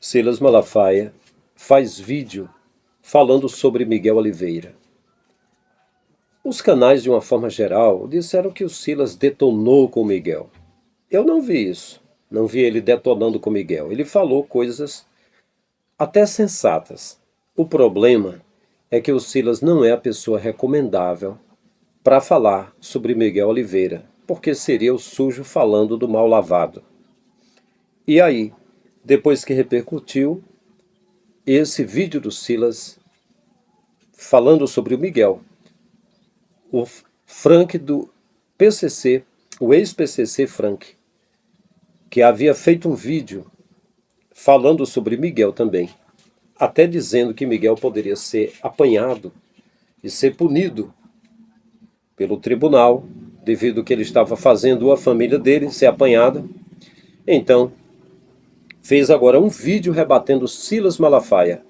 Silas Malafaia faz vídeo falando sobre Miguel Oliveira. Os canais, de uma forma geral, disseram que o Silas detonou com Miguel. Eu não vi isso. Não vi ele detonando com Miguel. Ele falou coisas até sensatas. O problema é que o Silas não é a pessoa recomendável para falar sobre Miguel Oliveira, porque seria o sujo falando do mal lavado. E aí, depois que repercutiu esse vídeo do Silas falando sobre o Miguel, o Frank do PCC, o ex-PCC Frank, que havia feito um vídeo falando sobre Miguel também, até dizendo que Miguel poderia ser apanhado e ser punido pelo tribunal, devido que ele estava fazendo a família dele ser apanhada. Então, fez agora um vídeo rebatendo Silas Malafaia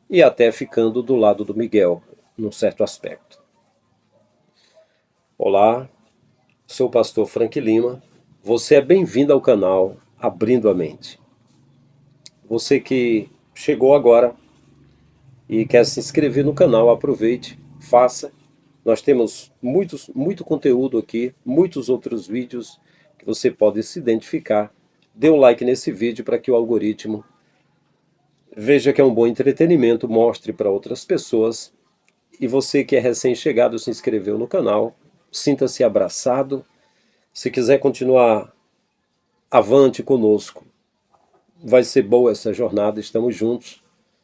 e até ficando do lado do Miguel, num certo aspecto. Olá, sou o pastor Frank Lima. Você é bem-vindo ao canal Abrindo a Mente. Você que chegou agora e quer se inscrever no canal, aproveite, faça. Nós temos muito conteúdo aqui, muitos outros vídeos que você pode se identificar. Dê um like nesse vídeo para que o algoritmo veja que é um bom entretenimento, mostre para outras pessoas. E você que é recém-chegado, se inscreveu no canal, sinta-se abraçado. Se quiser continuar avante conosco, vai ser boa essa jornada, estamos juntos.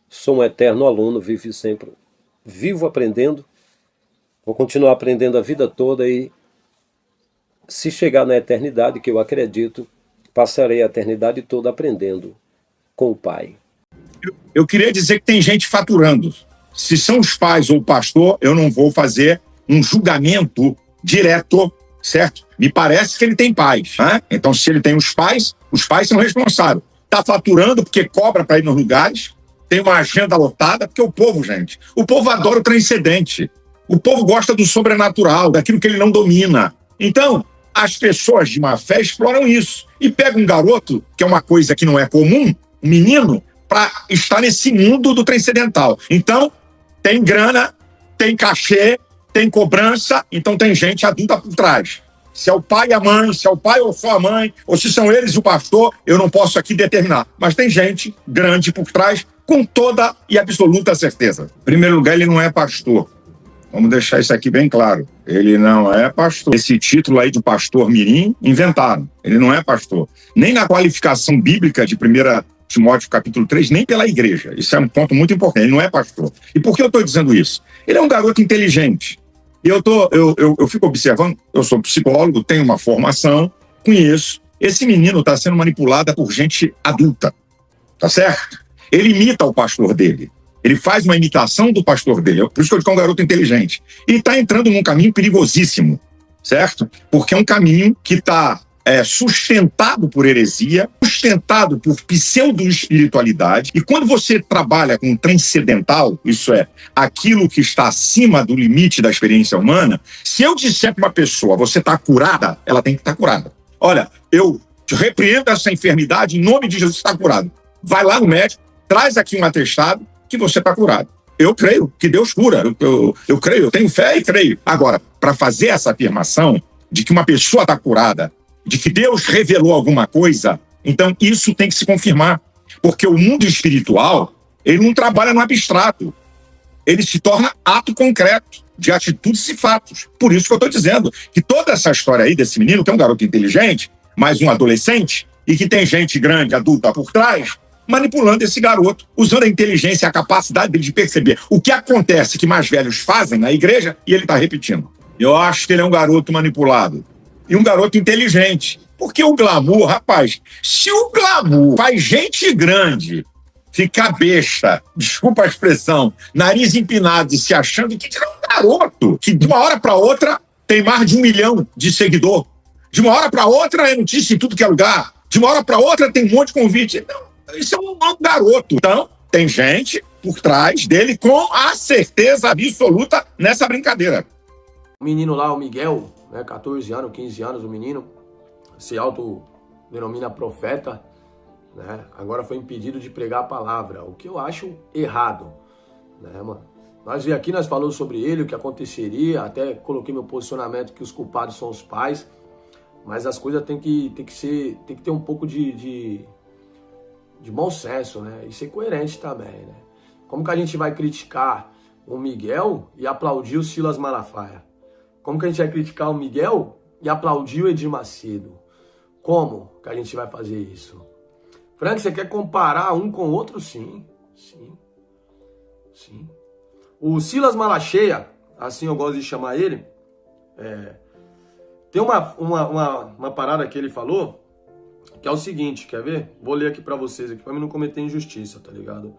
Sou um eterno aluno, vivo aprendendo. Vou continuar aprendendo a vida toda e, se chegar na eternidade, que eu acredito, passarei a eternidade toda aprendendo com o Pai. Eu queria dizer que tem gente faturando. Se são os pais ou o pastor, eu não vou fazer um julgamento direto, certo? Me parece que ele tem pais, né? Então, se ele tem os pais são responsáveis. Está faturando porque cobra para ir nos lugares, tem uma agenda lotada, porque o povo, gente, o povo adora o transcendente. O povo gosta do sobrenatural, daquilo que ele não domina. Então, as pessoas de má fé exploram isso. E pegam um garoto, que é uma coisa que não é comum, um menino, para estar nesse mundo do transcendental. Então, tem grana, tem cachê, tem cobrança, então tem gente adulta por trás. Se é o pai e a mãe, se é o pai ou só a mãe, ou se são eles o pastor, eu não posso aqui determinar. Mas tem gente grande por trás, com toda e absoluta certeza. Em primeiro lugar, ele não é pastor. Vamos deixar isso aqui bem claro. Ele não é pastor. Esse título aí de pastor mirim, inventaram. Ele não é pastor. Nem na qualificação bíblica de 1 Timóteo capítulo 3, nem pela igreja. Isso é um ponto muito importante. Ele não é pastor. E por que eu estou dizendo isso? Ele é um garoto inteligente. E eu fico observando, eu sou psicólogo, tenho uma formação, conheço. Esse menino está sendo manipulado por gente adulta. Tá certo? Ele imita o pastor dele. Ele faz uma imitação do pastor dele. Por isso que eu digo que é um garoto inteligente. E está entrando num caminho perigosíssimo, certo? Porque é um caminho que está sustentado por heresia, sustentado por pseudo-espiritualidade. E quando você trabalha com o transcendental, isso é, aquilo que está acima do limite da experiência humana, se eu disser para uma pessoa, você está curada, ela tem que estar curada. Olha, eu repreendo essa enfermidade, em nome de Jesus, está curado. Vai lá no médico, traz aqui um atestado, que você está curado. Eu creio que Deus cura. Eu creio, eu tenho fé e creio. Agora, para fazer essa afirmação de que uma pessoa está curada, de que Deus revelou alguma coisa, então isso tem que se confirmar. Porque o mundo espiritual, ele não trabalha no abstrato. Ele se torna ato concreto de atitudes e fatos. Por isso que eu estou dizendo que toda essa história aí desse menino, que é um garoto inteligente, mais um adolescente, e que tem gente grande, adulta por trás, manipulando esse garoto, usando a inteligência e a capacidade dele de perceber o que acontece que mais velhos fazem na igreja e ele está repetindo. Eu acho que ele é um garoto manipulado e um garoto inteligente. Porque o glamour, rapaz, se o glamour faz gente grande ficar besta, desculpa a expressão, nariz empinado e se achando que é um garoto que de uma hora para outra tem mais de 1 milhão de seguidor, de uma hora para outra é notícia em tudo que é lugar, de uma hora para outra tem um monte de convite. Não. Isso é um garoto. Então, tem gente por trás dele com a certeza absoluta nessa brincadeira. O menino lá, o Miguel, né, 14 anos, 15 anos, o menino se autodenomina profeta. né? Agora foi impedido de pregar a palavra, o que eu acho errado, né, mano? Nós aqui, nós falamos sobre ele, o que aconteceria, até coloquei meu posicionamento que os culpados são os pais, mas as coisas tem que ter um pouco de bom senso, né? E ser coerente também, né? Como que a gente vai criticar o Miguel e aplaudir o Silas Malafaia? Como que a gente vai criticar o Miguel e aplaudir o Edir Macedo? Como que a gente vai fazer isso? Frank, você quer comparar um com o outro? Sim. O Silas Malacheia, assim eu gosto de chamar ele, tem uma parada que ele falou, que é o seguinte, quer ver? Vou ler aqui pra vocês, aqui, pra mim não cometer injustiça, tá ligado?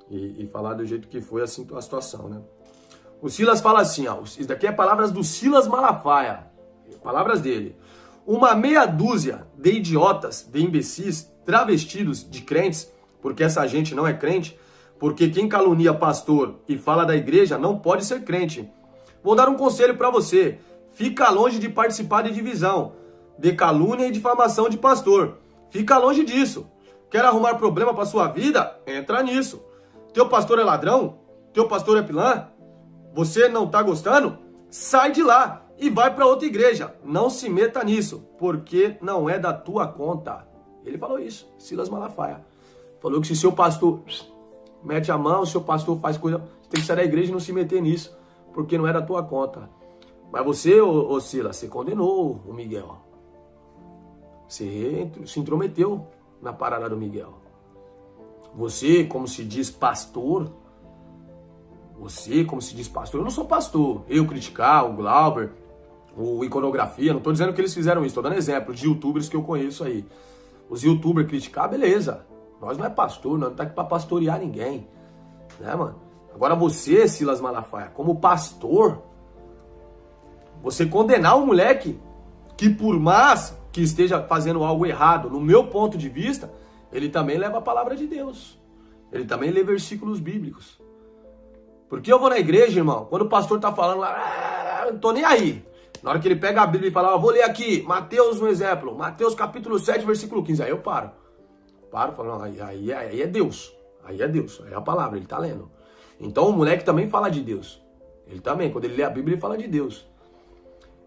E falar do jeito que foi a situação, né? O Silas fala assim, ó, isso daqui é palavras do Silas Malafaia, palavras dele. Uma meia dúzia de idiotas, de imbecis, travestidos de crentes, porque essa gente não é crente, porque quem calunia pastor e fala da igreja não pode ser crente. Vou dar um conselho pra você, fica longe de participar de divisão, de calúnia e difamação de pastor. Fica longe disso. Quer arrumar problema pra sua vida? Entra nisso. Teu pastor é ladrão? Teu pastor é pilã? Você não tá gostando? Sai de lá e vai pra outra igreja. Não se meta nisso, porque não é da tua conta. Ele falou isso, Silas Malafaia. Falou que se seu pastor mete a mão, seu pastor faz coisa, você tem que sair da igreja e não se meter nisso, porque não é da tua conta. Mas você, ô Silas, você condenou o Miguel. Você se intrometeu na parada do Miguel. Você, como se diz pastor, eu não sou pastor. Eu criticar o Glauber, o Iconografia, não tô dizendo que eles fizeram isso, tô dando exemplo de youtubers que eu conheço aí. Os youtubers criticar, beleza. Nós não é pastor, nós não tá aqui pra pastorear ninguém. Né, mano? Agora você, Silas Malafaia, como pastor, você condenar um moleque que por mais que esteja fazendo algo errado, no meu ponto de vista, ele também leva a palavra de Deus. Ele também lê versículos bíblicos. Porque eu vou na igreja, irmão, quando o pastor tá falando lá, eu não tô nem aí. Na hora que ele pega a Bíblia e fala, vou ler aqui, Mateus, um exemplo, Mateus capítulo 7, versículo 15, aí eu paro, falo, não, aí é Deus, aí é a palavra, ele tá lendo. Então o moleque também fala de Deus, ele também, quando ele lê a Bíblia, ele fala de Deus.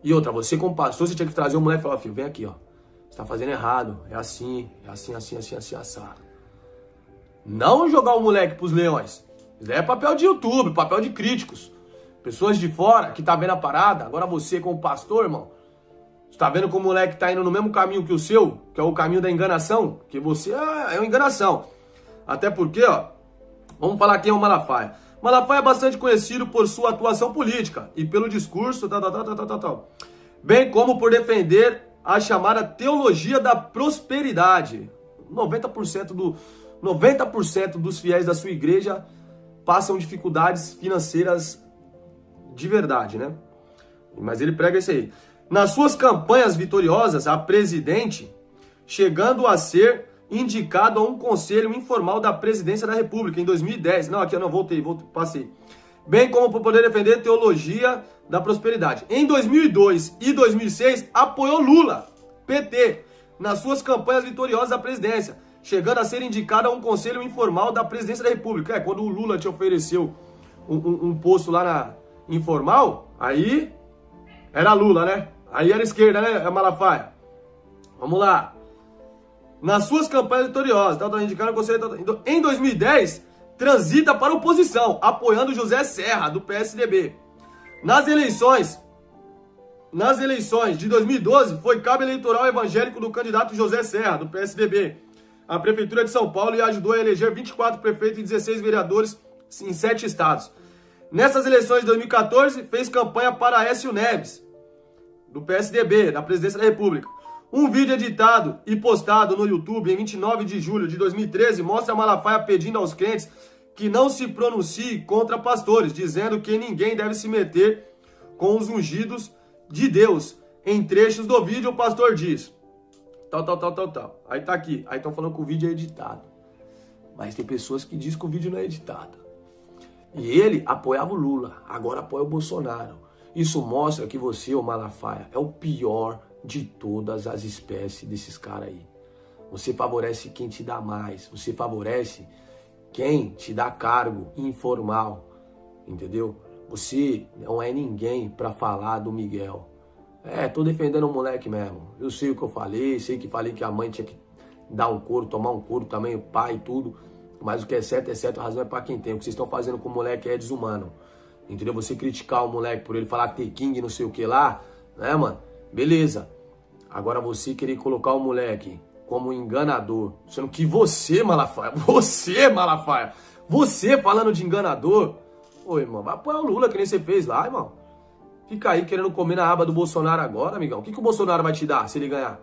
E outra, você como pastor, você tinha que trazer o moleque e falar, filho, vem aqui, ó, você tá fazendo errado, é assim, assado. Não jogar o moleque pros leões, isso é papel de YouTube, papel de críticos. Pessoas de fora que tá vendo a parada, agora você como pastor, irmão, você tá vendo que o moleque tá indo no mesmo caminho que o seu, que é o caminho da enganação, que você é uma enganação. Até porque, ó, vamos falar quem é o Malafaia. Malafaia é bastante conhecido por sua atuação política e pelo discurso, bem como por defender a chamada teologia da prosperidade. 90% dos fiéis da sua igreja passam dificuldades financeiras de verdade, né? Mas ele prega isso aí. Nas suas campanhas vitoriosas, a presidente, chegando a ser indicado a um conselho informal da presidência da República em 2010. Não, aqui eu não passei. Bem como por poder defender teologia da prosperidade. Em 2002 e 2006, apoiou Lula, PT, nas suas campanhas vitoriosas da presidência, chegando a ser indicado a um conselho informal da presidência da República. Quando o Lula te ofereceu um posto lá na informal, aí era Lula, né? Aí era esquerda, né, Malafaia? Vamos lá. Nas suas campanhas vitoriosas, indicando o conselho. Em 2010, transita para a oposição, apoiando José Serra, do PSDB. Nas eleições de 2012, foi cabo eleitoral evangélico do candidato José Serra, do PSDB, à Prefeitura de São Paulo, e ajudou a eleger 24 prefeitos e 16 vereadores em 7 estados. Nessas eleições de 2014, fez campanha para Aécio Neves, do PSDB, da Presidência da República. Um vídeo editado e postado no YouTube em 29 de julho de 2013 mostra Malafaia pedindo aos crentes que não se pronuncie contra pastores, dizendo que ninguém deve se meter com os ungidos de Deus. Em trechos do vídeo, o pastor diz, tal. Aí tá aqui. Aí estão falando que o vídeo é editado. Mas tem pessoas que dizem que o vídeo não é editado. E ele apoiava o Lula, agora apoia o Bolsonaro. Isso mostra que você, o Malafaia, é o pior de todas as espécies desses caras aí. Você favorece quem te dá mais. Você favorece quem te dá cargo informal. Entendeu? Você não é ninguém para falar do Miguel. Tô defendendo o moleque mesmo. Eu sei o que eu falei, sei que falei que a mãe tinha que dar um couro, tomar um couro também, o pai e tudo. Mas o que é certo, a razão é para quem tem. O que vocês estão fazendo com o moleque é desumano. Entendeu? Você criticar o moleque por ele falar que tem King, não sei o que lá, né, mano? Beleza. Agora você querer colocar o moleque como enganador, sendo que você, Malafaia, você falando de enganador, ô, irmão, vai apoiar o Lula, que nem você fez lá, irmão. Fica aí querendo comer na aba do Bolsonaro agora, amigão. O que o Bolsonaro vai te dar se ele ganhar?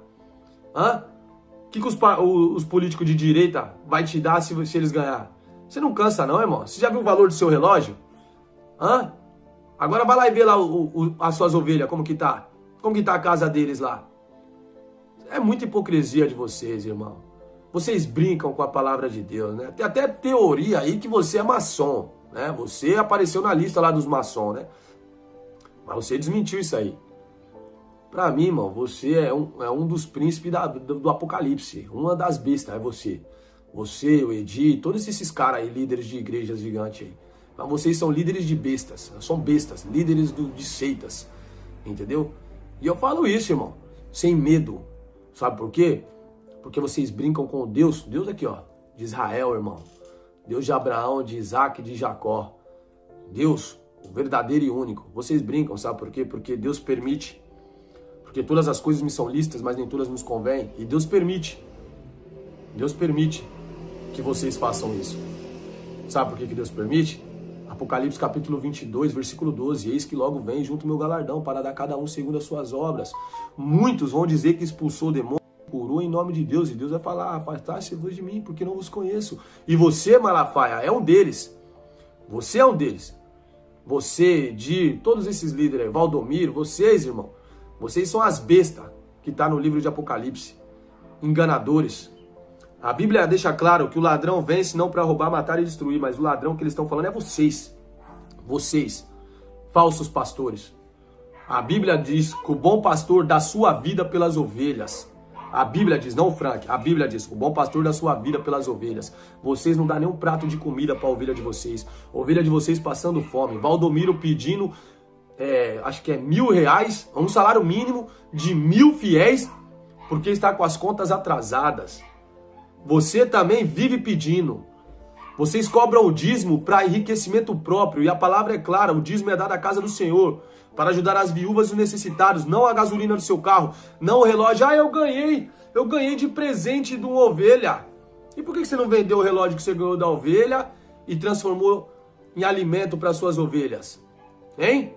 O que os políticos de direita vai te dar se eles ganhar? Você não cansa não, irmão? Você já viu o valor do seu relógio? Agora vai lá e vê lá as suas ovelhas, como que tá. Como que tá a casa deles lá. É muita hipocrisia de vocês, irmão. Vocês brincam com a palavra de Deus, né? Tem até teoria aí que você é maçom, né? Você apareceu na lista lá dos maçons, né? Mas você desmentiu isso aí. Pra mim, irmão, você é um dos príncipes do Apocalipse. Uma das bestas é você. Você, o Edi, todos esses caras aí, líderes de igrejas gigantes aí. Mas vocês são líderes de bestas. São bestas, líderes de seitas. Entendeu? E eu falo isso, irmão, sem medo. Sabe por quê? Porque vocês brincam com o Deus aqui, ó, de Israel, irmão. Deus de Abraão, de Isaac, de Jacó. Deus, o verdadeiro e único. Vocês brincam, sabe por quê? Porque Deus permite. Porque todas as coisas me são lícitas, mas nem todas nos convêm. E Deus permite. Deus permite que vocês façam isso. Sabe por que Deus permite? Apocalipse capítulo 22, versículo 12. Eis que logo vem junto o meu galardão para dar cada um segundo as suas obras. Muitos vão dizer que expulsou o demônio, curou em nome de Deus. E Deus vai falar, afastai-vos de mim, porque não vos conheço. E você, Malafaia, é um deles. Você é um deles. Você, de todos esses líderes, Valdomiro, vocês, irmão, vocês são as bestas que está no livro de Apocalipse. Enganadores. A Bíblia deixa claro que o ladrão vence não para roubar, matar e destruir, mas o ladrão que eles estão falando é vocês. Vocês, falsos pastores. A Bíblia diz que o bom pastor dá sua vida pelas ovelhas. A Bíblia diz, não Frank, a Bíblia diz, o bom pastor dá sua vida pelas ovelhas. Vocês não dão nem um prato de comida para a ovelha de vocês. A ovelha de vocês passando fome. Valdomiro pedindo, acho que é R$1.000, um salário mínimo de 1.000 fiéis, porque está com as contas atrasadas. Você também vive pedindo. Vocês cobram o dízimo para enriquecimento próprio. E a palavra é clara, o dízimo é dado à casa do Senhor, para ajudar as viúvas e os necessitados, não a gasolina do seu carro, não o relógio. Eu ganhei de presente de uma ovelha. E por que você não vendeu o relógio que você ganhou da ovelha e transformou em alimento para suas ovelhas? Hein?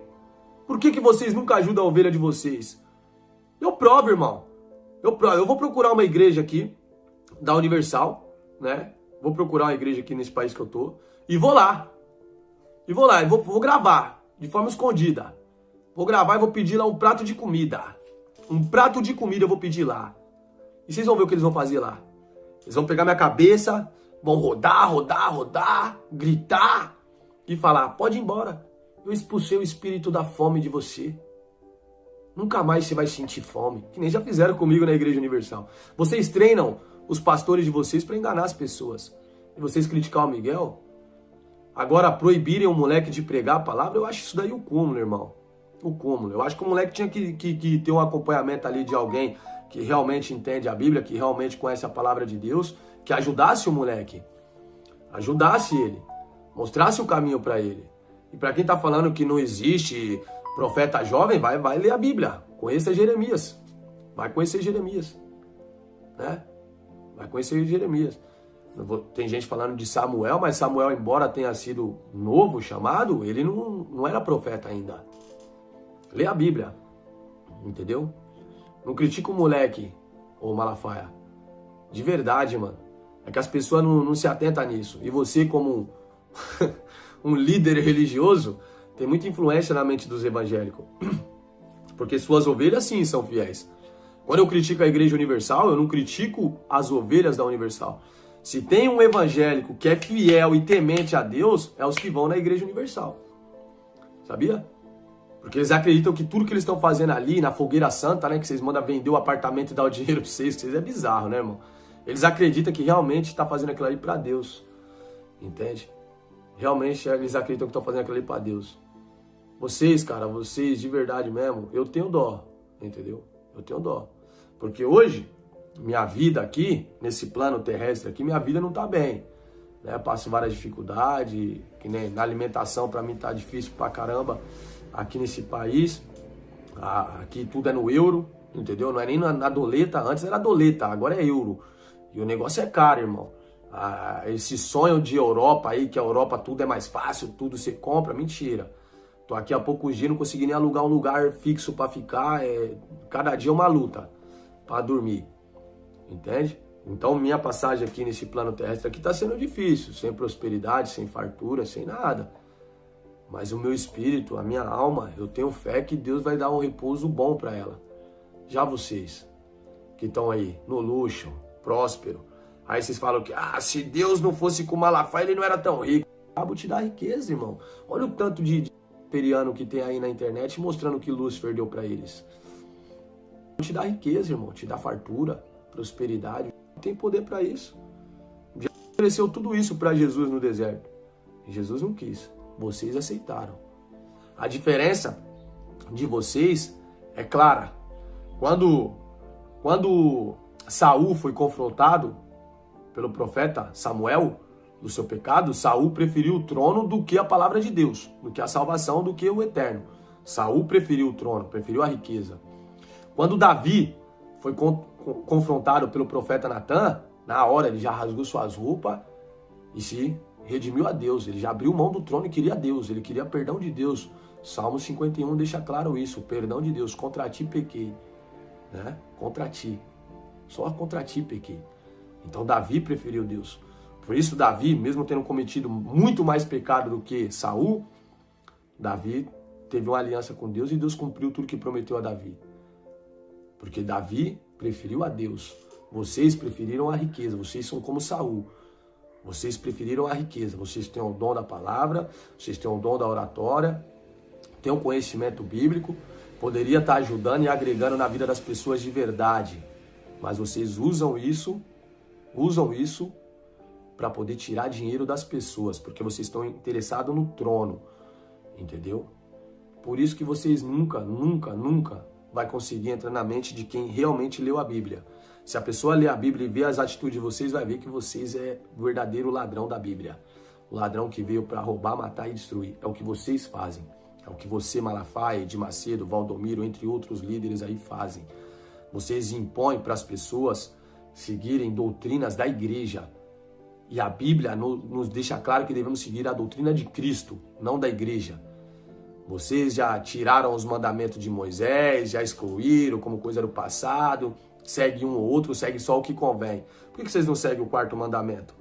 Por que vocês nunca ajudam a ovelha de vocês? Eu provo, irmão. Eu vou procurar uma igreja aqui, da Universal, né? Vou procurar uma igreja aqui nesse país que eu tô. E vou lá. E vou gravar, de forma escondida. Vou gravar e vou pedir lá um prato de comida. Um prato de comida eu vou pedir lá. E vocês vão ver o que eles vão fazer lá. Eles vão pegar minha cabeça, vão rodar, gritar e falar, pode ir embora. Eu expulsei o espírito da fome de você. Nunca mais você vai sentir fome. Que nem já fizeram comigo na Igreja Universal. Vocês treinam os pastores de vocês para enganar as pessoas. E vocês criticar o Miguel? Agora proibirem o moleque de pregar a palavra, eu acho isso daí o cúmulo, irmão. O cúmulo. Eu acho que o moleque tinha que ter um acompanhamento ali de alguém que realmente entende a Bíblia, que realmente conhece a palavra de Deus, que ajudasse o moleque. Ajudasse ele. Mostrasse o caminho para ele. E para quem tá falando que não existe profeta jovem, vai ler a Bíblia. Conheça Jeremias. Vai conhecer Jeremias. Né? Vai conhecer Jeremias. Tem gente falando de Samuel, mas Samuel, embora tenha sido novo, chamado, ele não era profeta ainda. Lê a Bíblia. Entendeu? Não critica o moleque, ô Malafaia. De verdade, mano. É que as pessoas não se atentam nisso. E você, como um líder religioso, tem muita influência na mente dos evangélicos. Porque suas ovelhas, sim, são fiéis. Quando eu critico a Igreja Universal, eu não critico as ovelhas da Universal. Se tem um evangélico que é fiel e temente a Deus, é os que vão na Igreja Universal. Sabia? Porque eles acreditam que tudo que eles estão fazendo ali, na fogueira santa, né? Que vocês mandam vender o apartamento e dar o dinheiro pra vocês é bizarro, né, irmão? Eles acreditam que realmente está fazendo aquilo ali para Deus. Entende? Realmente eles acreditam que estão fazendo aquilo ali para Deus. Vocês, cara, vocês de verdade mesmo, eu tenho dó. Entendeu? Eu tenho dó. Porque hoje, minha vida aqui, nesse plano terrestre aqui, minha vida não tá bem. Né? Passo várias dificuldades, que nem na alimentação para mim tá difícil pra caramba aqui nesse país. Aqui tudo é no euro, entendeu? Não é nem na doleta, antes era doleta, agora é euro. E o negócio é caro, irmão. Esse sonho de Europa aí, que a Europa tudo é mais fácil, tudo você compra, mentira. Tô aqui há poucos dias, não consegui nem alugar um lugar fixo pra ficar, cada dia é uma luta pra dormir, entende? Então minha passagem aqui nesse plano terrestre aqui tá sendo difícil, sem prosperidade, sem fartura, sem nada. Mas o meu espírito, a minha alma, eu tenho fé que Deus vai dar um repouso bom para ela. Já vocês, que estão aí no luxo, próspero, aí vocês falam que, se Deus não fosse com Malafaia, ele não era tão rico. Acabo te dar riqueza, irmão. Olha o tanto de periano que tem aí na internet mostrando que Lúcifer deu para eles. Te dá riqueza, irmão, te dá fartura, prosperidade. Tem poder para isso. Já ofereceu tudo isso para Jesus no deserto. Jesus não quis. Vocês aceitaram. A diferença de vocês é clara. Quando Saul foi confrontado pelo profeta Samuel do seu pecado, Saul preferiu o trono do que a palavra de Deus, do que a salvação, do que o eterno. Saul preferiu o trono, preferiu a riqueza. Quando Davi foi confrontado pelo profeta Natan, na hora ele já rasgou suas roupas e se redimiu a Deus. Ele já abriu mão do trono e queria Deus, ele queria perdão de Deus. Salmo 51 deixa claro isso, o perdão de Deus. Contra ti pequei, né? Contra ti, só contra ti pequei. Então Davi preferiu Deus. Por isso Davi, mesmo tendo cometido muito mais pecado do que Saul, Davi teve uma aliança com Deus e Deus cumpriu tudo que prometeu a Davi. Porque Davi preferiu a Deus. Vocês preferiram a riqueza. Vocês são como Saul. Vocês preferiram a riqueza. Vocês têm o dom da palavra, vocês têm o dom da oratória, têm um conhecimento bíblico, poderia estar ajudando e agregando na vida das pessoas de verdade. Mas vocês usam isso para poder tirar dinheiro das pessoas, porque vocês estão interessados no trono, entendeu? Por isso que vocês nunca vai conseguir entrar na mente de quem realmente leu a Bíblia. Se a pessoa lê a Bíblia e vê as atitudes de vocês, vai ver que vocês é o verdadeiro ladrão da Bíblia. O ladrão que veio para roubar, matar e destruir. É o que vocês fazem. É o que você, Malafaia, Edir Macedo, Valdomiro, entre outros líderes aí fazem. Vocês impõem para as pessoas seguirem doutrinas da igreja. E a Bíblia nos deixa claro que devemos seguir a doutrina de Cristo, não da igreja. Vocês já tiraram os mandamentos de Moisés, já excluíram como coisa do passado, segue um ou outro, segue só o que convém. Por que vocês não seguem o quarto mandamento?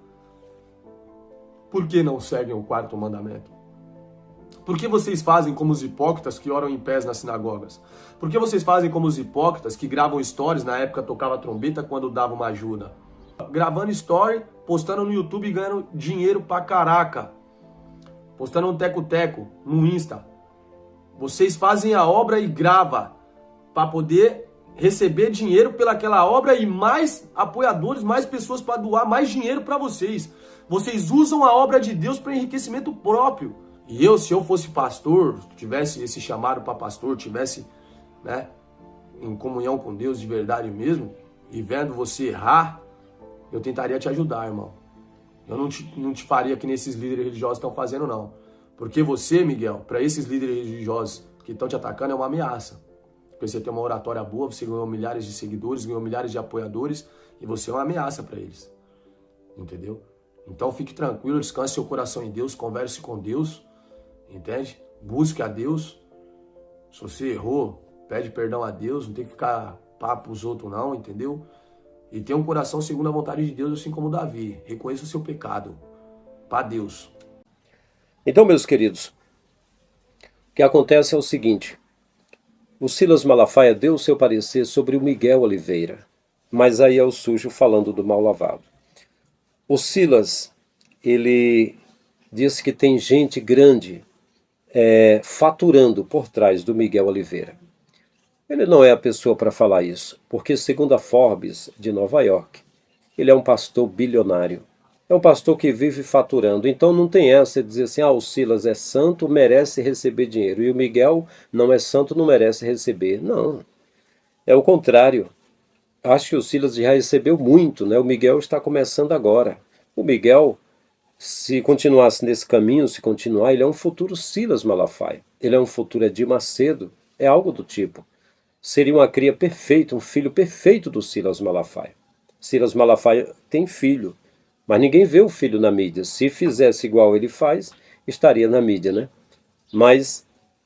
Por que não seguem o quarto mandamento? Por que vocês fazem como os hipócritas que oram em pés nas sinagogas? Por que vocês fazem como os hipócritas que gravam stories, na época tocava trombeta quando dava uma ajuda? Gravando story, postando no YouTube e ganhando dinheiro pra caraca. Postando um teco-teco no Insta. Vocês fazem a obra e grava para poder receber dinheiro pelaquela obra e mais apoiadores, mais pessoas para doar mais dinheiro para vocês. Vocês usam a obra de Deus para enriquecimento próprio. E se eu fosse pastor, tivesse esse chamado para pastor, tivesse, né, em comunhão com Deus de verdade mesmo, e vendo você errar, eu tentaria te ajudar, irmão. Eu não te faria que nesses líderes religiosos estão fazendo, não. Porque você, Miguel, para esses líderes religiosos que estão te atacando, é uma ameaça. Porque você tem uma oratória boa, você ganhou milhares de seguidores, ganhou milhares de apoiadores, e você é uma ameaça para eles. Entendeu? Então fique tranquilo, descanse seu coração em Deus, converse com Deus, entende? Busque a Deus. Se você errou, pede perdão a Deus, não tem que ficar papo os outros não, entendeu? E tenha um coração segundo a vontade de Deus, assim como Davi. Reconheça o seu pecado para Deus. Então, meus queridos, o que acontece é o seguinte. O Silas Malafaia deu o seu parecer sobre o Miguel Oliveira, mas aí é o sujo falando do mal lavado. O Silas, ele disse que tem gente grande faturando por trás do Miguel Oliveira. Ele não é a pessoa para falar isso, porque segundo a Forbes de Nova York, ele é um pastor bilionário. É um pastor que vive faturando. Então não tem essa de dizer assim, o Silas é santo, merece receber dinheiro. E o Miguel não é santo, não merece receber. Não, é o contrário. Acho que o Silas já recebeu muito, né? O Miguel está começando agora. O Miguel, se continuasse nesse caminho, se continuar, ele é um futuro Silas Malafaia. Ele é um futuro Edir Macedo. É algo do tipo. Seria uma cria perfeita, um filho perfeito do Silas Malafaia. Silas Malafaia tem filho, mas ninguém vê o filho na mídia. Se fizesse igual ele faz, estaria na mídia, né? Mas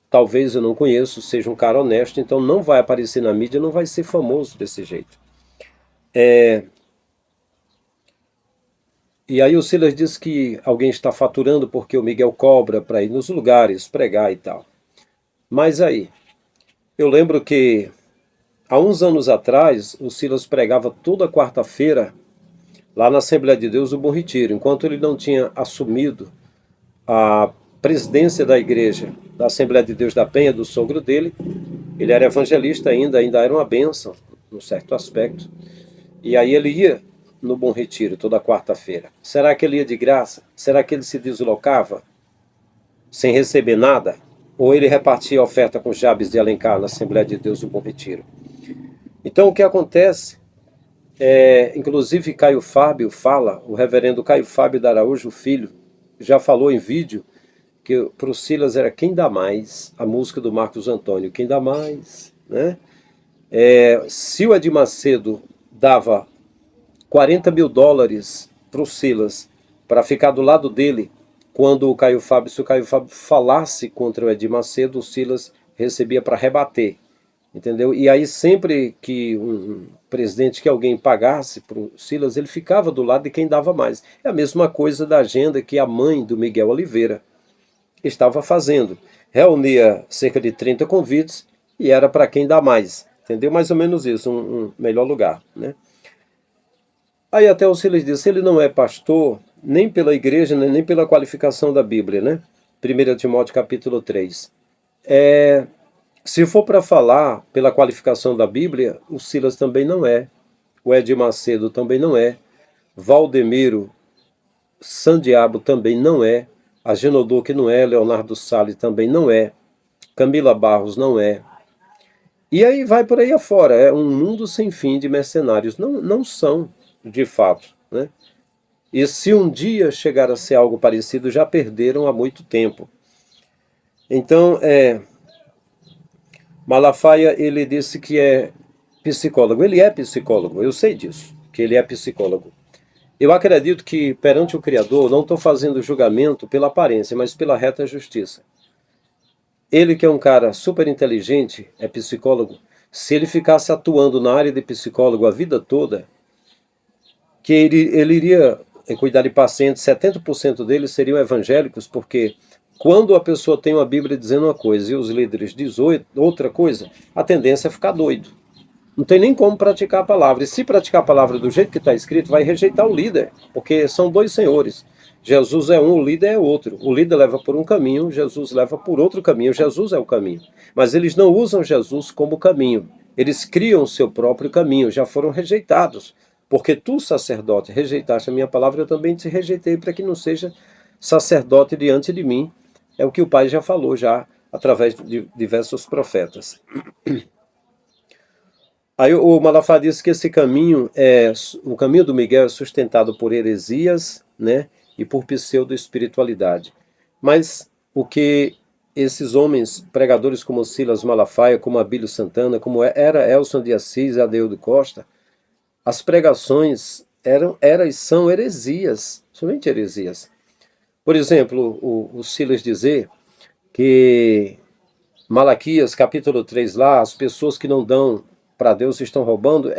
talvez eu não conheço, seja um cara honesto, então não vai aparecer na mídia, não vai ser famoso desse jeito. E aí o Silas diz que alguém está faturando porque o Miguel cobra para ir nos lugares, pregar e tal. Mas aí, eu lembro que há uns anos atrás, o Silas pregava toda quarta-feira lá na Assembleia de Deus do Bom Retiro, enquanto ele não tinha assumido a presidência da igreja da Assembleia de Deus da Penha, do sogro dele. Ele era evangelista ainda era uma bênção, num certo aspecto. E aí ele ia no Bom Retiro toda quarta-feira. Será que ele ia de graça? Será que ele se deslocava sem receber nada? Ou ele repartia a oferta com Jabes de Alencar na Assembleia de Deus do Bom Retiro? Então o que acontece? Inclusive Caio Fábio fala, o reverendo Caio Fábio de Araújo Filho, já falou em vídeo que para o Silas era Quem Dá Mais, a música do Marcos Antônio, Quem Dá Mais, né? Se o Edir Macedo dava $40 mil para o Silas, para ficar do lado dele, quando se o Caio Fábio falasse contra o Edir Macedo, o Silas recebia para rebater, entendeu? E aí sempre que um presidente, que alguém pagasse para o Silas, ele ficava do lado de quem dava mais. É a mesma coisa da agenda que a mãe do Miguel Oliveira estava fazendo. Reunia cerca de 30 convites e era para quem dá mais, entendeu? Mais ou menos isso, um melhor lugar, né? Aí até o Silas disse, ele não é pastor nem pela igreja, nem pela qualificação da Bíblia, né? 1 Timóteo capítulo 3. Se for para falar pela qualificação da Bíblia, o Silas também não é. O Edir Macedo também não é. Valdemiro Sandiabo também não é. Agenodor que não é. Leonardo Salles também não é. Camila Barros não é. E aí vai por aí afora. É um mundo sem fim de mercenários. Não são, de fato, né? E se um dia chegar a ser algo parecido, já perderam há muito tempo. Então, Malafaia, ele disse que é psicólogo. Ele é psicólogo, eu sei disso, que ele é psicólogo. Eu acredito que perante o Criador, não estou fazendo julgamento pela aparência, mas pela reta justiça. Ele que é um cara super inteligente, é psicólogo, se ele ficasse atuando na área de psicólogo a vida toda, que ele iria cuidar de pacientes, 70% deles seriam evangélicos, porque quando a pessoa tem uma Bíblia dizendo uma coisa e os líderes dizem outra coisa, a tendência é ficar doido. Não tem nem como praticar a palavra. E se praticar a palavra do jeito que está escrito, vai rejeitar o líder, porque são dois senhores. Jesus é um, o líder é outro. O líder leva por um caminho, Jesus leva por outro caminho. Jesus é o caminho. Mas eles não usam Jesus como caminho. Eles criam o seu próprio caminho, já foram rejeitados. Porque tu, sacerdote, rejeitaste a minha palavra, eu também te rejeitei para que não seja sacerdote diante de mim. É o que o Pai já falou já através de diversos profetas. Aí o Malafaia disse que esse caminho o caminho do Miguel é sustentado por heresias, né, e por pseudo-espiritualidade. Mas o que esses homens, pregadores como Silas Malafaia, como Abílio Santana, como era Elson de Assis e Adeildo Costa, as pregações eram e são heresias, somente heresias. Por exemplo, o Silas dizer que Malaquias, capítulo 3 lá, as pessoas que não dão para Deus estão roubando,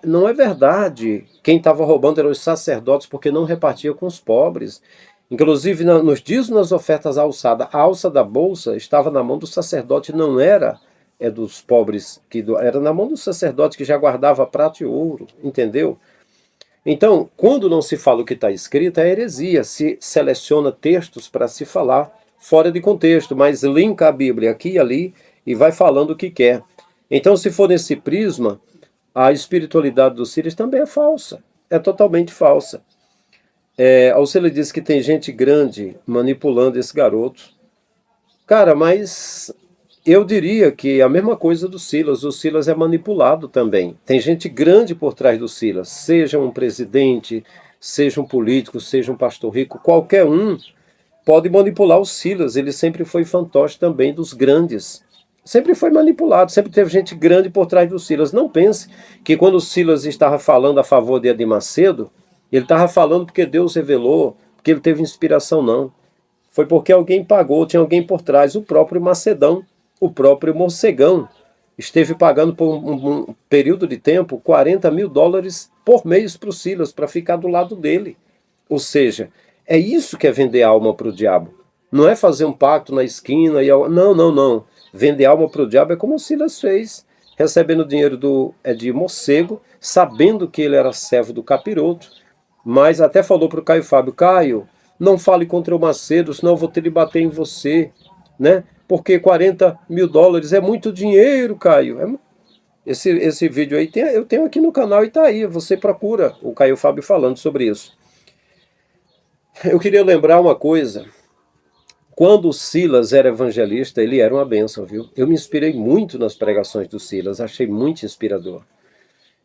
não é verdade. Quem estava roubando eram os sacerdotes, porque não repartia com os pobres. Inclusive, nos dízimos nas ofertas alçadas, a alça da bolsa estava na mão do sacerdote, não era dos pobres, era na mão do sacerdote que já guardava prata e ouro, entendeu? Então, quando não se fala o que está escrito, é heresia. Se seleciona textos para se falar fora de contexto, mas linka a Bíblia aqui e ali e vai falando o que quer. Então, se for nesse prisma, a espiritualidade dos Silas também é falsa. é totalmente falsa. A Alcela disse que tem gente grande manipulando esse garoto. Cara, mas eu diria que a mesma coisa do Silas. O Silas é manipulado também. Tem gente grande por trás do Silas. Seja um presidente, seja um político, seja um pastor rico, qualquer um pode manipular o Silas. Ele sempre foi fantoche também dos grandes. Sempre foi manipulado, sempre teve gente grande por trás do Silas. Não pense que quando o Silas estava falando a favor de Edir Macedo, ele estava falando porque Deus revelou, porque ele teve inspiração, não. Foi porque alguém pagou, tinha alguém por trás, o próprio Macedão, o próprio Morcegão. Esteve pagando por um período de tempo $40 mil por mês para o Silas, para ficar do lado dele. Ou seja, é isso que é vender alma para o diabo. Não é fazer um pacto na esquina e... Não, não, não. Vender alma para o diabo é como o Silas fez, recebendo dinheiro de morcego, sabendo que ele era servo do capiroto, mas até falou para o Caio Fábio: Caio, não fale contra o Macedo, senão eu vou ter de bater em você, né? Porque $40 mil é muito dinheiro, Caio. Esse vídeo aí eu tenho aqui no canal e tá aí, você procura o Caio Fábio falando sobre isso. Eu queria lembrar uma coisa. Quando o Silas era evangelista, ele era uma bênção, viu? Eu me inspirei muito nas pregações do Silas, achei muito inspirador.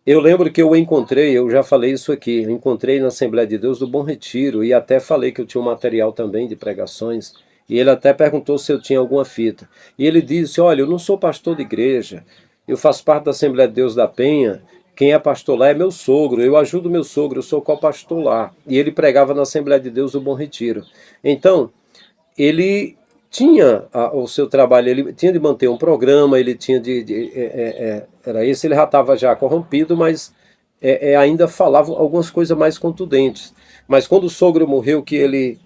Eu lembro que eu o encontrei, eu já falei isso aqui, eu encontrei na Assembleia de Deus do Bom Retiro, e até falei que eu tinha um material também de pregações, e ele até perguntou se eu tinha alguma fita. E ele disse: olha, eu não sou pastor de igreja, eu faço parte da Assembleia de Deus da Penha, quem é pastor lá é meu sogro, eu ajudo meu sogro, eu sou co-pastor lá. E ele pregava na Assembleia de Deus do Bom Retiro. Então, ele tinha o seu trabalho, ele tinha de manter um programa, ele tinha era esse, ele já estava já corrompido, mas ainda falava algumas coisas mais contundentes. Mas quando o sogro morreu, que ele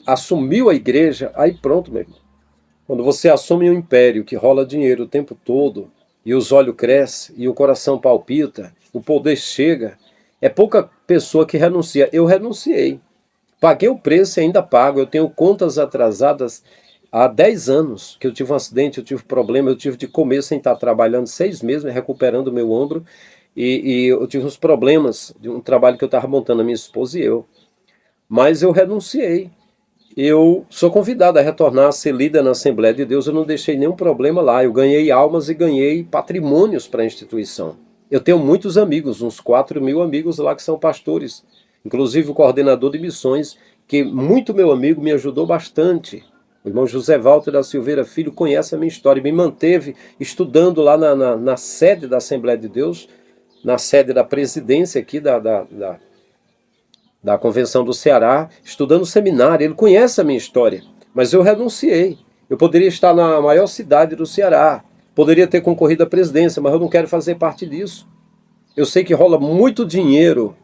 assumiu a igreja, aí pronto, meu irmão. Quando você assume um império que rola dinheiro o tempo todo, e os olhos crescem, e o coração palpita, o poder chega, é pouca pessoa que renuncia. Eu renunciei. Paguei o preço e ainda pago. Eu tenho contas atrasadas há 10 anos, que eu tive um acidente, eu tive problema, eu tive de comer sem estar trabalhando 6 meses, recuperando o meu ombro, e eu tive uns problemas de um trabalho que eu estava montando, a minha esposa e eu. Mas eu renunciei. Eu sou convidado a retornar a ser líder na Assembleia de Deus, eu não deixei nenhum problema lá. Eu ganhei almas e ganhei patrimônios para a instituição. Eu tenho muitos amigos, uns 4 mil amigos lá que são pastores. Inclusive o coordenador de missões, que muito meu amigo, me ajudou bastante. O irmão José Walter da Silveira Filho conhece a minha história, me manteve estudando lá na sede da Assembleia de Deus, na sede da presidência aqui da Convenção do Ceará, estudando seminário. Ele conhece a minha história, mas eu renunciei. Eu poderia estar na maior cidade do Ceará, poderia ter concorrido à presidência, mas eu não quero fazer parte disso. Eu sei que rola muito dinheiro,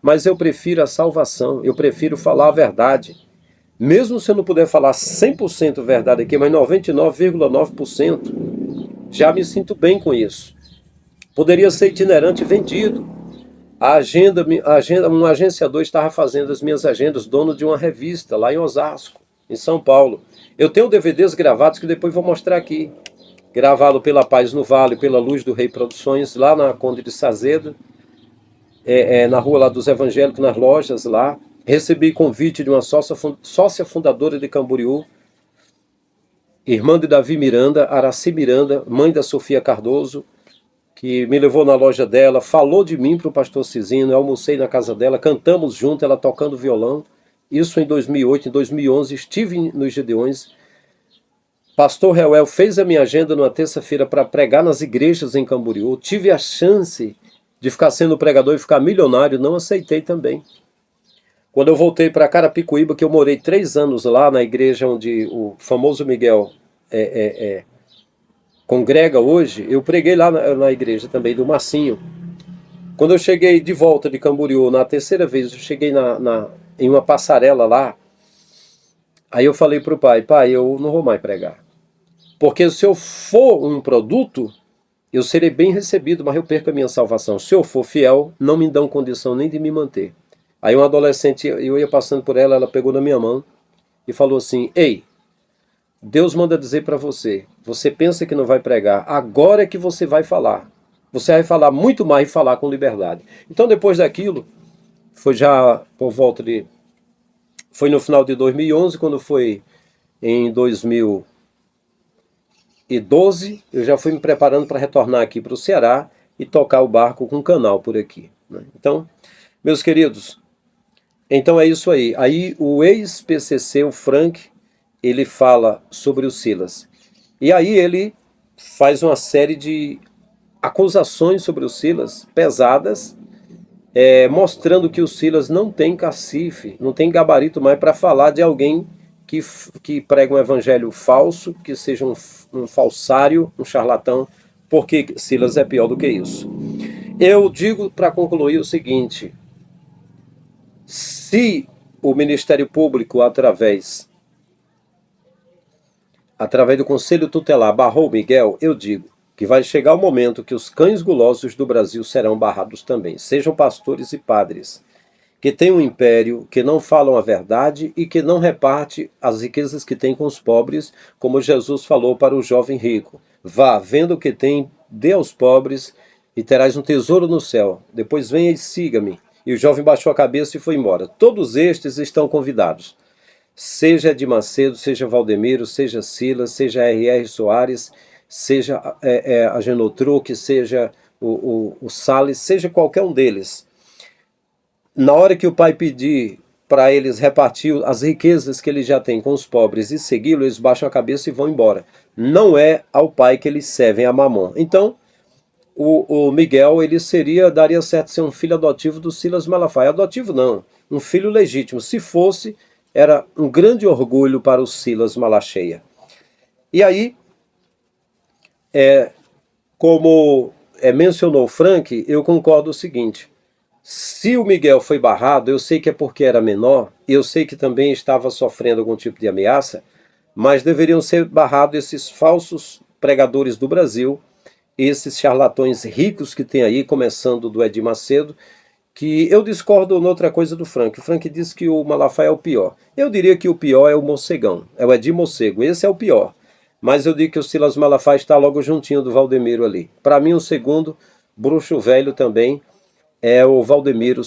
mas eu prefiro a salvação, eu prefiro falar a verdade. Mesmo se eu não puder falar 100% verdade aqui, mas 99,9%, já me sinto bem com isso. Poderia ser itinerante vendido. Um agenciador estava fazendo as minhas agendas, dono de uma revista lá em Osasco, em São Paulo. Eu tenho DVDs gravados que depois vou mostrar aqui. Gravado pela Paz no Vale, pela Luz do Rei Produções, lá na Conde de Sazedo. Na rua lá dos Evangélicos, nas lojas lá. Recebi convite de uma sócia fundadora de Camboriú, irmã de Davi Miranda, Araci Miranda, mãe da Sofia Cardoso, que me levou na loja dela, falou de mim para o pastor Cisino, eu almocei na casa dela, cantamos junto, ela tocando violão. Isso em 2008, em 2011, estive nos Gedeões. Pastor Reuel fez a minha agenda numa terça-feira para pregar nas igrejas em Camboriú. Tive a chance de ficar sendo pregador e ficar milionário, não aceitei também. Quando eu voltei para Carapicuíba, que eu morei 3 anos lá na igreja onde o famoso Miguel congrega hoje, eu preguei lá na igreja também do Marcinho. Quando eu cheguei de volta de Camboriú, na terceira vez, eu cheguei em uma passarela lá, aí eu falei para o pai, eu não vou mais pregar. Porque se eu for um produto, eu serei bem recebido, mas eu perco a minha salvação. Se eu for fiel, não me dão condição nem de me manter. Aí um adolescente, eu ia passando por ela, ela pegou na minha mão e falou assim: ei, Deus manda dizer para você, você pensa que não vai pregar, agora é que você vai falar. você vai falar muito mais e falar com liberdade. Então, depois daquilo, foi já por volta de... Foi no final de 2011, quando foi em 2012, eu já fui me preparando para retornar aqui para o Ceará e tocar o barco com um canal por aqui, né? Então, meus queridos, então é isso aí. Aí o ex-PCC, o Frank, ele fala sobre o Silas. E aí ele faz uma série de acusações sobre o Silas, pesadas, mostrando que o Silas não tem cacife, não tem gabarito mais para falar de alguém que prega um evangelho falso, que seja um falsário, um charlatão, porque Silas é pior do que isso. Eu digo para concluir o seguinte: se o Ministério Público, através do Conselho Tutelar, barrou Miguel, eu digo que vai chegar o momento que os cães gulosos do Brasil serão barrados também, sejam pastores e padres, que têm um império, que não falam a verdade e que não reparte as riquezas que tem com os pobres, como Jesus falou para o jovem rico: vá, venda o que tem, dê aos pobres e terás um tesouro no céu, depois venha e siga-me. E o jovem baixou a cabeça e foi embora. Todos estes estão convidados. Seja de Macedo, seja Valdemiro, seja Silas, seja R.R. Soares, seja a Genotruque, seja o Salles, seja qualquer um deles. Na hora que o pai pedir para eles repartir as riquezas que eles já têm com os pobres e segui-lo, eles baixam a cabeça e vão embora. Não é ao pai que eles servem a Mamon. Então, o Miguel, ele daria certo ser um filho adotivo do Silas Malafaia. Adotivo não, um filho legítimo. Se fosse, era um grande orgulho para o Silas Malacheia. E aí, como mencionou o Frank, eu concordo o seguinte: se o Miguel foi barrado, eu sei que é porque era menor, eu sei que também estava sofrendo algum tipo de ameaça, mas deveriam ser barrados esses falsos pregadores do Brasil, esses charlatões ricos que tem aí, começando do Edir Macedo, que eu discordo noutra coisa do Frank. O Frank disse que o Malafaia é o pior. Eu diria que o pior é o Mocegão, é o Edir Mocego, esse é o pior. Mas eu digo que o Silas Malafaia está logo juntinho do Valdemiro ali. Para mim, o segundo, bruxo velho também, é o Valdemiro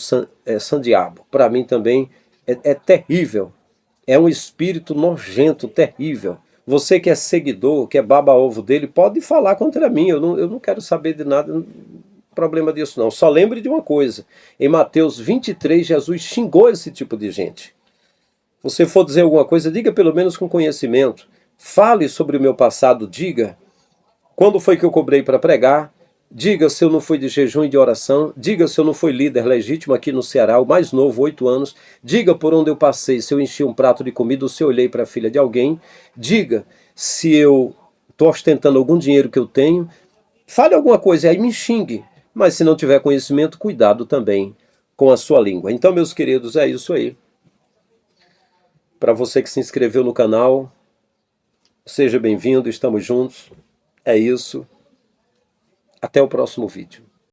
Sandiabo. Para mim também é terrível. É um espírito nojento, terrível. Você que é seguidor, que é baba-ovo dele, pode falar contra mim. Eu não quero saber de nada, problema disso não. Só lembre de uma coisa: em Mateus 23, Jesus xingou esse tipo de gente. Você for dizer alguma coisa, diga pelo menos com conhecimento. Fale sobre o meu passado, diga quando foi que eu cobrei para pregar, diga se eu não fui de jejum e de oração, diga se eu não fui líder legítimo aqui no Ceará, o mais novo, 8 anos, diga por onde eu passei, se eu enchi um prato de comida ou se eu olhei para a filha de alguém, diga se eu estou ostentando algum dinheiro que eu tenho, fale alguma coisa e aí me xingue, mas se não tiver conhecimento, cuidado também com a sua língua. Então, meus queridos, é isso aí. Para você que se inscreveu no canal, seja bem-vindo, estamos juntos. É isso. Até o próximo vídeo.